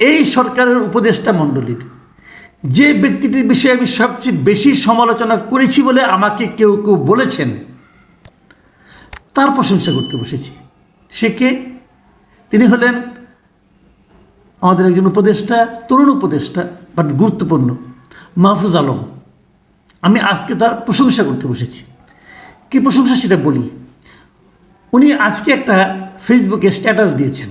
এই সরকারের উপদেষ্টা মণ্ডলীর যে ব্যক্তিটির বিষয়ে আমি সবচেয়ে বেশি সমালোচনা করেছি বলে আমাকে কেউ কেউ বলেছেন, তার প্রশংসা করতে বসেছি। সে কে? তিনি হলেন আমাদের একজন উপদেষ্টা, তরুণ উপদেষ্টা, বাট গুরুত্বপূর্ণ, মাহফুজ আলম। আমি আজকে তার প্রশংসা করতে বসেছি। কী প্রশংসা সেটা বলি। উনি আজকে একটা ফেসবুকে স্ট্যাটাস দিয়েছেন।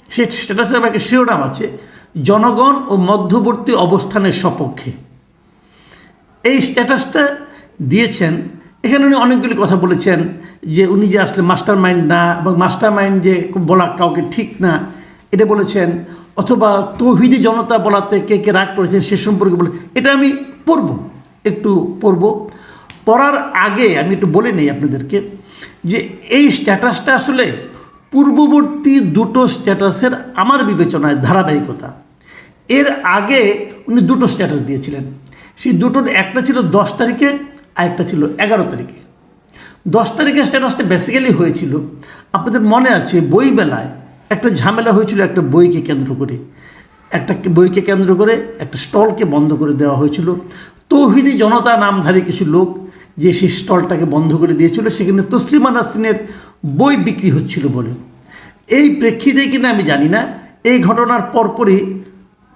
সেই স্ট্যাটাসের আমার একটা শিরোনাম আছে, জনগণ ও মধ্যবর্তী অবস্থানের সপক্ষে। এই স্ট্যাটাসটা দিয়েছেন, এখানে উনি অনেকগুলি কথা বলেছেন যে উনি যে আসলে মাস্টার মাইন্ড না, এবং মাস্টার মাইন্ড যে বলা কাউকে ঠিক না এটা বলেছেন, অথবা তৌহিদি জনতা বলাতে কে কে রাগ করেছেন সে সম্পর্কে বলে। এটা আমি একটু পড়ব। পড়ার আগে আমি একটু বলে নিই আপনাদেরকে যে এই স্ট্যাটাসটা আসলে পূর্ববর্তী দুটো স্ট্যাটাসের আমার বিবেচনায় ধারাবাহিকতা। এর আগে উনি দুটো স্ট্যাটাস দিয়েছিলেন। সেই দুটোর একটা ছিল 10 তারিখে আর একটা ছিল 11 তারিখে। 10 তারিখের স্ট্যাটাসটা বেসিক্যালি হয়েছিল, আপনাদের মনে আছে বইমেলায় একটা ঝামেলা হয়েছিল একটা বইকে কেন্দ্র করে। একটা বইকে কেন্দ্র করে একটা স্টলকে বন্ধ করে দেওয়া হয়েছিল। তৌহিদি জনতা নামধারী কিছু লোক যে সেই স্টলটাকে বন্ধ করে দিয়েছিল, সেখানে তসলিমা নাসরিনের বই বিক্রি হচ্ছিল বলে। এই প্রেক্ষিতে কিনা আমি জানি না, এই ঘটনার পরপরই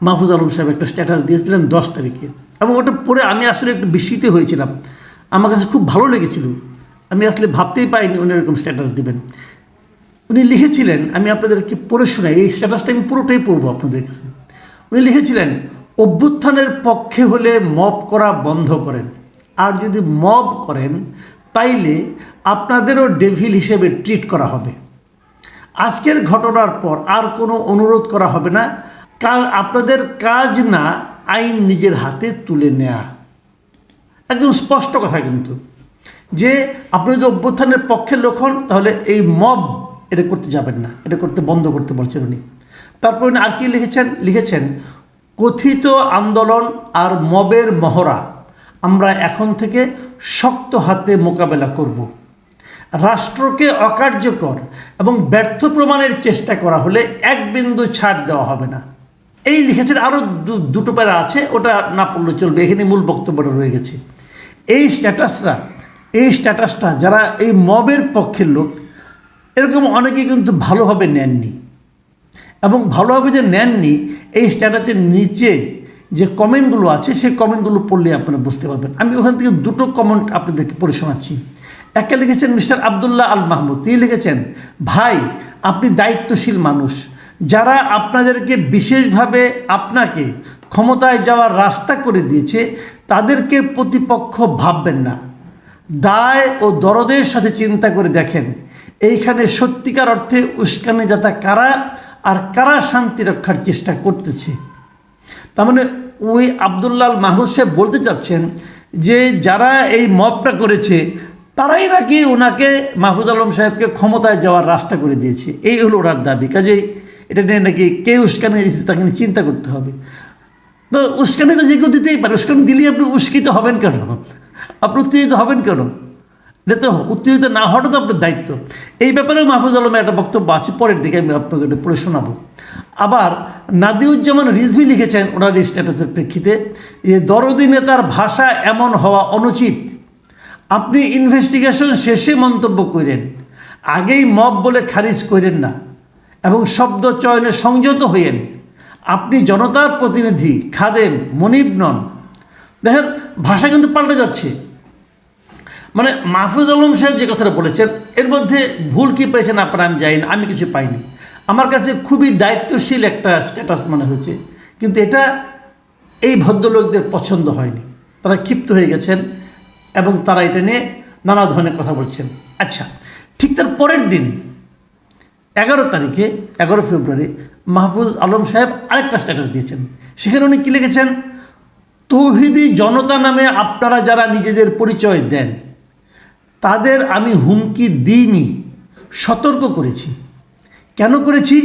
মাহফুজ আলম সাহেব একটা স্ট্যাটাস দিয়েছিলেন 10 তারিখে, এবং ওটা পড়ে আমি আসলে একটু বিস্মিত হয়েছিলাম। আমার কাছে খুব ভালো লেগেছিল। আমি আসলে ভাবতেই পাইনি উনি এরকম স্ট্যাটাস দেবেন। উনি লিখেছিলেন, আমি আপনাদেরকে পড়ে শোনাই, এই স্ট্যাটাসটা আমি পুরোটাই পড়বো আপনাদের কাছে। উনি লিখেছিলেন, অভ্যুত্থানের পক্ষে হলে মব করা বন্ধ করেন, আর যদি মব করেন তাইলে আপনাদেরও ডেভিল হিসেবে ট্রিট করা হবে। আজকের ঘটনার পর আর কোনো অনুরোধ করা হবে না, আপনাদের কাজ না আইন নিজের হাতে তুলে নেয়া। একদম স্পষ্ট কথা কিন্তু, যে আপনি যদি অভ্যুত্থানের পক্ষের লোক হন তাহলে এই মব এটা করতে যাবেন না, এটা করতে বন্ধ করতে বলছেন উনি। তারপর উনি আর কি লিখেছেন, কথিত আন্দোলন আর মবের মহড়া আমরা এখন থেকে শক্ত হাতে মোকাবেলা করব। রাষ্ট্রকে অকার্যকর এবং ব্যর্থ প্রমাণের চেষ্টা করা হলে এক বিন্দু ছাড় দেওয়া হবে না। এই লিখেছেন। আরও দুটো প্যারা আছে, ওটা না পড়লে চলবে, এখানে মূল বক্তব্যটা রয়ে গেছে। এই স্ট্যাটাসটা যারা এই মবের পক্ষের লোক, এরকম অনেকেই কিন্তু ভালোভাবে নেননি, এবং ভালোভাবে যে নেননি এই স্ট্যাটাসের নিচে যে কমেন্টগুলো আছে সেই কমেন্টগুলো পড়লে আপনারা বুঝতে পারবেন। আমি ওখান থেকে দুটো কমেন্ট আপনাদেরকে পড়ে শোনাচ্ছি। একটা লিখেছেন মিস্টার আবদুল্লাহ আল মাহমুদ। তিনি লিখেছেন, ভাই আপনি দায়িত্বশীল মানুষ, যারা আপনাদেরকে বিশেষভাবে আপনাকে ক্ষমতায় যাওয়ার রাস্তা করে দিয়েছে তাদেরকে প্রতিপক্ষ ভাববেন না। দায় ও দরদের সাথে চিন্তা করে দেখেন এইখানে সত্যিকার অর্থে উস্কানিদাতা কারা, আর কারা শান্তি রক্ষার চেষ্টা করতেছে। তার মানে ওই আবদুল্লাহ আল মাহমুদ সাহেব বলতে চাচ্ছেন যে যারা এই মবটা করেছে তারাই নাকি ওনাকে, মাহফুজ আলম সাহেবকে ক্ষমতায় যাওয়ার রাস্তা করে দিয়েছে। এই হলো ওনার দাবি। কাজেই এটা নিয়ে নাকি কে উস্কানি দিচ্ছে তাকে নিয়ে চিন্তা করতে হবে। তো উস্কানি তো যে কেউ দিতেই পারে, উস্কানি দিলেই আপনি উস্কিত হবেন কেন? আপনি উত্তেজিত হবেন কেন? এটা তো উত্তেজিত না হওয়াটা তো আপনার দায়িত্ব। এই ব্যাপারে মাহফুজ আলমের একটা বক্তব্য আছে, পরের দিকে আমি আপনাকে এটা পড়ে শোনাবো। আবার নাদিউজ্জামান রিজভী লিখেছেন ওনার স্ট্যাটাসের প্রেক্ষিতে যে দরদি নেতার ভাষা এমন হওয়া অনুচিত। আপনি ইনভেস্টিগেশন শেষে মন্তব্য করেন, আগেই মব বলে খারিজ করেন না, এবং শব্দ চয়নে সংযত হইয়েন। আপনি জনতার প্রতিনিধি, খাদেম, মনিব নন। দেখেন ভাষা কিন্তু পাল্টে যাচ্ছে। মানে মাহফুজ আলম সাহেব যে কথাটা বলেছেন এর মধ্যে ভুল কী পেয়েছেন আপনারা আমি জানি না, আমি কিছু পাইনি। আমার কাছে খুবই দায়িত্বশীল একটা স্ট্যাটাস মনে হয়েছে, কিন্তু এটা এই ভদ্রলোকদের পছন্দ হয়নি। তারা ক্ষিপ্ত হয়ে গেছেন এবং তারা এটা নিয়ে নানা ধরনের কথা বলছেন। আচ্ছা, ঠিক তার পরের দিন 11 ফেব্রুয়ারি মাহফুজ আলম সাহেব আরেকটা স্ট্যাটাস দিয়েছেন। সেখানে উনি কী লিখেছেন, তৌহিদি জনতা নামে আপনারা যারা নিজেদের পরিচয় দেন তাদের আমি হুমকি দিইনি, সতর্ক করেছি। কেন করেছি?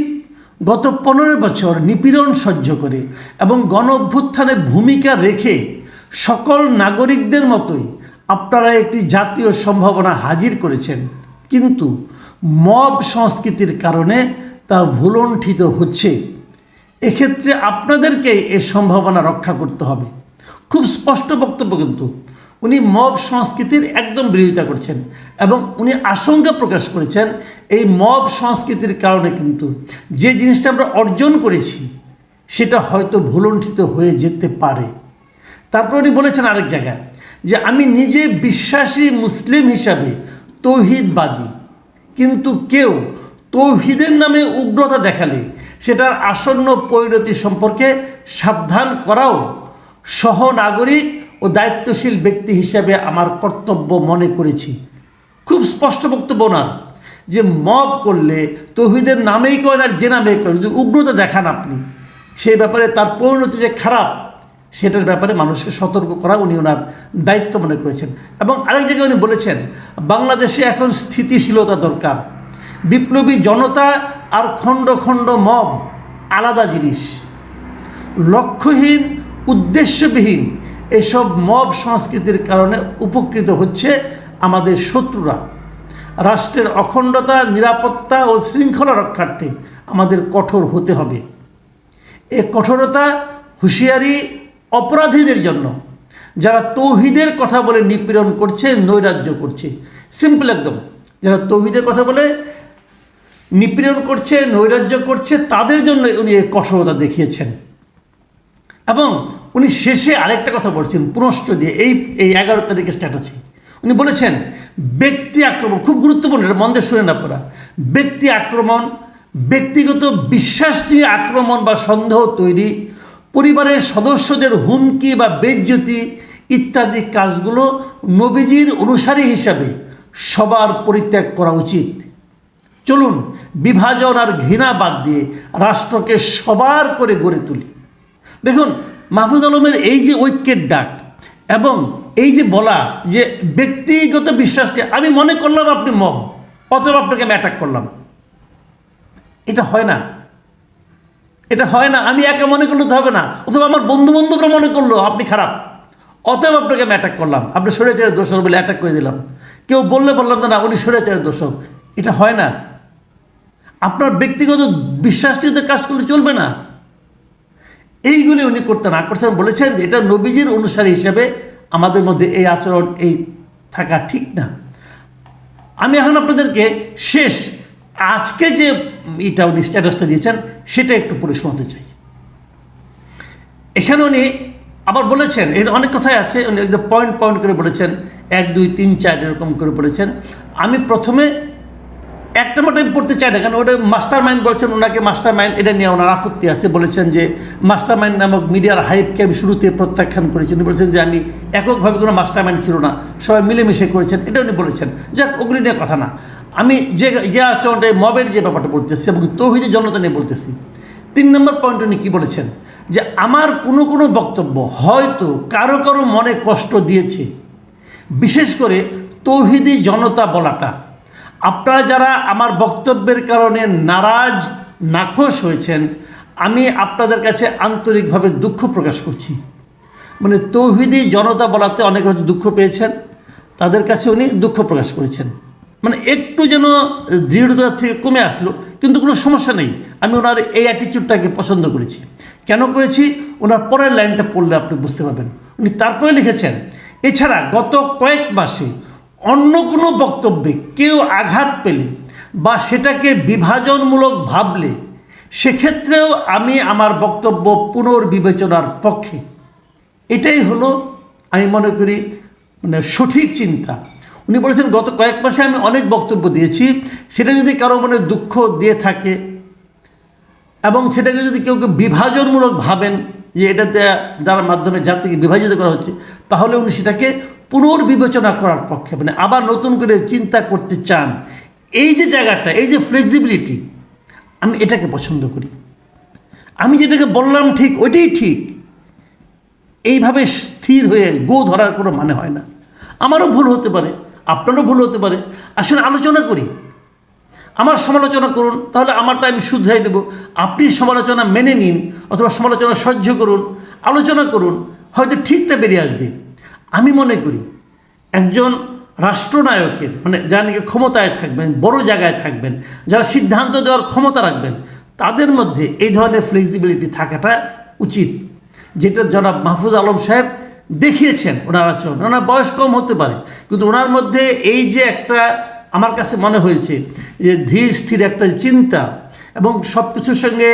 গত 15 বছর নিপীড়ন সহ্য করে এবং গণ অভ্যুত্থানে ভূমিকা রেখে সকল নাগরিকদের মতোই আপনারা একটি জাতীয় সম্ভাবনা হাজির করেছেন, কিন্তু মব সংস্কৃতির কারণে তা ভুলণ্ঠিত হচ্ছে। এক্ষেত্রে আপনাদেরকেই এই সম্ভাবনা রক্ষা করতে হবে। খুব স্পষ্ট বক্তব্য কিন্তু উনি মব সংস্কৃতির একদম বিরোধিতা করছেন এবং উনি আশঙ্কা প্রকাশ করেছেন এই মব সংস্কৃতির কারণে কিন্তু যে জিনিসটা আমরা অর্জন করেছি সেটা হয়তো ভুলণ্ঠিত হয়ে যেতে পারে। তারপর উনি বলেছেন আরেক জায়গায় যে আমি নিজে বিশ্বাসী মুসলিম হিসাবে তৌহিদবাদী, কিন্তু কেউ তৌহিদের নামে উগ্রতা দেখালে সেটার আসন্ন পরিণতি সম্পর্কে সাবধান করাও সহনাগরিক ও দায়িত্বশীল ব্যক্তি হিসাবে আমার কর্তব্য মনে করেছি। খুব স্পষ্ট বক্তব্য ওনার যে মব করলে তৌহিদের নামেই করেন আর যে নামেই করেন, যদি উগ্রতা দেখান আপনি, সেই ব্যাপারে তার পরিণতি যে খারাপ সেটার ব্যাপারে মানুষকে সতর্ক করা উনি ওনার দায়িত্ব মনে করেছেন। এবং আরেক জায়গায় উনি বলেছেন বাংলাদেশে এখন স্থিতিশীলতা দরকার, বিপ্লবী জনতা আর খণ্ড খণ্ড মব আলাদা জিনিস, লক্ষ্যহীন উদ্দেশ্যবিহীন এসব মব সংস্কৃতির কারণে উপকৃত হচ্ছে আমাদের শত্রুরা। রাষ্ট্রের অখণ্ডতা, নিরাপত্তা ও শৃঙ্খলা রক্ষার্থে আমাদের কঠোর হতে হবে। এ কঠোরতা হুঁশিয়ারি অপরাধীদের জন্য, যারা তৌহিদের কথা বলে নিপীড়ন করছে, নৈরাজ্য করছে। সিম্পল একদম, যারা তৌহিদের কথা বলে নিপীড়ন করছে, নৈরাজ্য করছে, তাদের জন্য উনি এই কঠোরতা দেখিয়েছেন। এবং উনি শেষে আরেকটা কথা বলছেন পুনশ্চ দিয়ে, এই 11 তারিখের স্ট্যাটাসে উনি বলেছেন ব্যক্তি আক্রমণ, খুব গুরুত্বপূর্ণ, এটা মন দিয়ে শুনেন আপনারা, ব্যক্তি আক্রমণ, ব্যক্তিগত বিশ্বাস নিয়ে আক্রমণ বা সন্দেহ তৈরি, পরিবারের সদস্যদের হুমকি বা বেইজ্জতি ইত্যাদি কাজগুলো নবীজির অনুসারী হিসাবে সবার পরিত্যাগ করা উচিত। চলুন বিভাজন আর ঘৃণা বাদ দিয়ে রাষ্ট্রকে সবার করে গড়ে তুলি। দেখুন মাহফুজ আলমের এই যে ঐক্যের ডাক এবং এই যে বলা যে ব্যক্তিগত বিশ্বাস, আমি মনে করলাম আপনি মব, অতএব আপনাকে আমি অ্যাটাক করলাম, এটা হয় না, এটা হয় না। আমি একা মনে করলে তো হবে না, অথবা আমার বন্ধু বান্ধবরা মনে করলো আপনি খারাপ, অতএব আপনাকে আমি অ্যাটাক করলাম, আপনি স্বৈরাচারের দোষক বলে অ্যাটাক করে দিলাম। কেউ বললে বললাম না উনি স্বৈরাচারের দোষক, এটা হয় না। আপনার ব্যক্তিগত বিশ্বাস নিয়ে কাজ করলে চলবে না। এইগুলি উনি করতে না করছেন, বলেছেন যে এটা নবীজির অনুসারী হিসেবে আমাদের মধ্যে এই আচরণ এই থাকা ঠিক না। আমি এখন আপনাদেরকে শেষ আজকে যে এটা উনি স্ট্যাটাসটা দিয়েছেন সেটা একটু পড়ে শোনাতে চাই। এখানে উনি আবার বলেছেন, এর অনেক কথাই আছে, উনি একদম পয়েন্ট পয়েন্ট করে বলেছেন, 1 2 3 4 এরকম করে বলেছেন। আমি প্রথমে একটা মোটা আমি পড়তে চাই না, কারণ ওটা মাস্টার মাইন্ড বলছেন, ওনাকে মাস্টার মাইন্ড এটা নিয়ে ওনার আপত্তি আছে। বলেছেন যে মাস্টার মাইন্ড নামক মিডিয়ার হাইপকে আমি শুরুতে প্রত্যাখ্যান করেছি। উনি বলেছেন যে আমি এককভাবে কোনো মাস্টার মাইন্ড ছিল না, সবাই মিলেমিশে করেছেন, এটা উনি বলেছেন। যাক, ওগুলি নিয়ে কথা না। আমি যে আচরণটা মবের যে ব্যাপারটা বলতেছি এবং তৌহিদি জনতা নিয়ে বলতেছি। 3 নম্বর পয়েন্ট উনি কী বলেছেন যে আমার কোনো বক্তব্য হয়তো কারো কারো মনে কষ্ট দিয়েছে, বিশেষ করে তৌহিদি জনতা বলাটা। আপনারা যারা আমার বক্তব্যের কারণে নারাজ নাখোশ হয়েছেন, আমি আপনাদের কাছে আন্তরিকভাবে দুঃখ প্রকাশ করছি। মানে তৌহিদি জনতা বলাতে অনেকে হয়তো দুঃখ পেয়েছেন, তাদের কাছে উনি দুঃখ প্রকাশ করেছেন। মানে একটু যেন দৃঢ়তা থেকে কমে আসলো, কিন্তু কোনো সমস্যা নেই। আমি ওনার এই অ্যাটিটিউডটাকে পছন্দ করেছি। কেন করেছি ওনার পরের লাইনটা পড়লে আপনি বুঝতে পারবেন। উনি তারপরে লিখেছেন, এছাড়া গত কয়েক মাসে অন্য কোনো বক্তব্যে কেউ আঘাত পেলে বা সেটাকে বিভাজনমূলক ভাবলে সেক্ষেত্রেও আমি আমার বক্তব্য পুনর্বিবেচনার পক্ষে। এটাই হলো আমি মনে করি মানে সঠিক চিন্তা। উনি বলেছেন গত কয়েক মাসে আমি অনেক বক্তব্য দিয়েছি, সেটা যদি কারো মনে দুঃখ দিয়ে থাকে এবং সেটাকে যদি কেউ বিভাজনমূলক ভাবেন যে এটাতে যার মাধ্যমে জাতিকে বিভাজিত করা হচ্ছে, তাহলে উনি সেটাকে পুনর্বিবেচনা করার পক্ষে, মানে আবার নতুন করে চিন্তা করতে চান। এই যে জায়গাটা, এই যে ফ্লেক্সিবিলিটি, আমি এটাকে পছন্দ করি। আমি যেটাকে বললাম ঠিক ওইটাই ঠিক, এইভাবে স্থির হয়ে গো ধরার কোনো মানে হয় না। আমারও ভুল হতে পারে, আপনারও ভুল হতে পারে। আসেন আলোচনা করি, আমার সমালোচনা করুন, তাহলে আমারটা আমি শুধরাই দেব। আপনি সমালোচনা মেনে নিন অথবা সমালোচনা সহ্য করুন, আলোচনা করুন, হয়তো ঠিকটা বেরিয়ে আসবে। আমি মনে করি একজন রাষ্ট্রনায়কের মানে যারা নাকি ক্ষমতায় থাকবেন, বড় জায়গায় থাকবেন, যারা সিদ্ধান্ত দেওয়ার ক্ষমতা রাখবেন, তাদের মধ্যে এই ধরনের ফ্লেক্সিবিলিটি থাকাটা উচিত, যেটা জনাব মাহফুজ আলম সাহেব দেখিয়েছেন। ওনার আচরণ, ওনার বয়স কম হতে পারে, কিন্তু ওনার মধ্যে এই যে একটা আমার কাছে মনে হয়েছে যে ধীর স্থির একটা চিন্তা এবং সব কিছুর সঙ্গে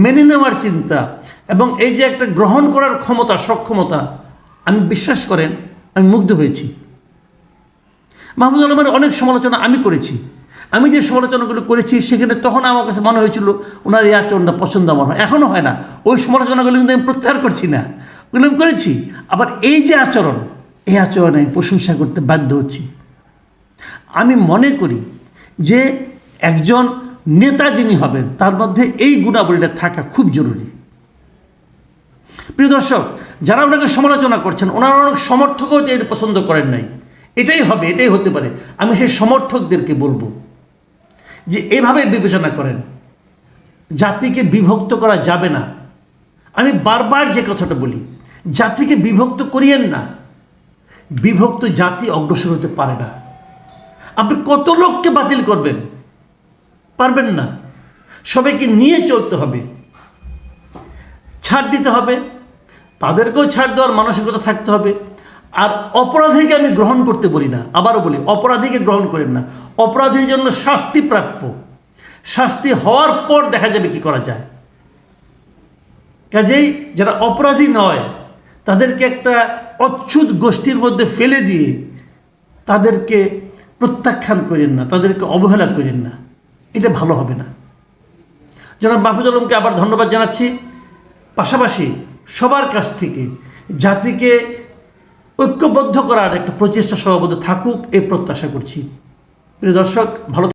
মেনে নেওয়ার চিন্তা এবং এই যে একটা গ্রহণ করার ক্ষমতা, সক্ষমতা, আমি বিশ্বাস করেন আমি মুগ্ধ হয়েছি। মাহফুজ আলমের অনেক সমালোচনা আমি করেছি। আমি যে সমালোচনাগুলো করেছি সেখানে তখন আমার কাছে মনে হয়েছিল ওনার এই আচরণটা পছন্দ আমার হয়, এখনও হয় না। ওই সমালোচনাগুলো কিন্তু আমি প্রত্যাহার করছি না, ওগুলো আমি করেছি। আবার এই যে আচরণ, এই আচরণে আমি প্রশংসা করতে বাধ্য হচ্ছি। আমি মনে করি যে একজন নেতা যিনি হবেন তার মধ্যে এই গুণাবলীটা থাকা খুব জরুরি। প্রিয় দর্শক, যারা ওনাকে সমালোচনা করছেন, ওনারা অনেক সমর্থকও এটা পছন্দ করেন নাই। এটাই হবে, এটাই হতে পারে। আমি সেই সমর্থকদেরকে বলবো যে এভাবে বিবেচনা করেন, জাতিকে বিভক্ত করা যাবে না। আমি বারবার যে কথাটা বলি, জাতিকে বিভক্ত করিয়েন না। বিভক্ত জাতি অগ্রসর হতে পারে না। আপনি কত লোককে বাতিল করবেন? পারবেন না। সবাইকে নিয়ে চলতে হবে, ছাড় দিতে হবে, তাদেরকেও ছাড় দেওয়ার মানসিকতা থাকতে হবে। আর অপরাধীকে আমি গ্রহণ করতে বলি না, আবারও বলি অপরাধীকে গ্রহণ করেন না। অপরাধীর জন্য শাস্তি প্রাপ্য, শাস্তি হওয়ার পর দেখা যাবে কি করা যায়। কাজেই যারা অপরাধী নয় তাদেরকে একটা অচ্ছুত গোষ্ঠীর মধ্যে ফেলে দিয়ে তাদেরকে প্রত্যাখ্যান করেন না, তাদেরকে অবহেলা করেন না, এটা ভালো হবে না। জনাব মাহফুজ আলমকে আবার ধন্যবাদ জানাচ্ছি। পাশাপাশি সবার কাছ থেকে জাতিকে ঐক্যবদ্ধ করার একটা প্রচেষ্টা সর্বদা থাকুক, এই প্রত্যাশা করছি। প্রিয় দর্শক, ভালো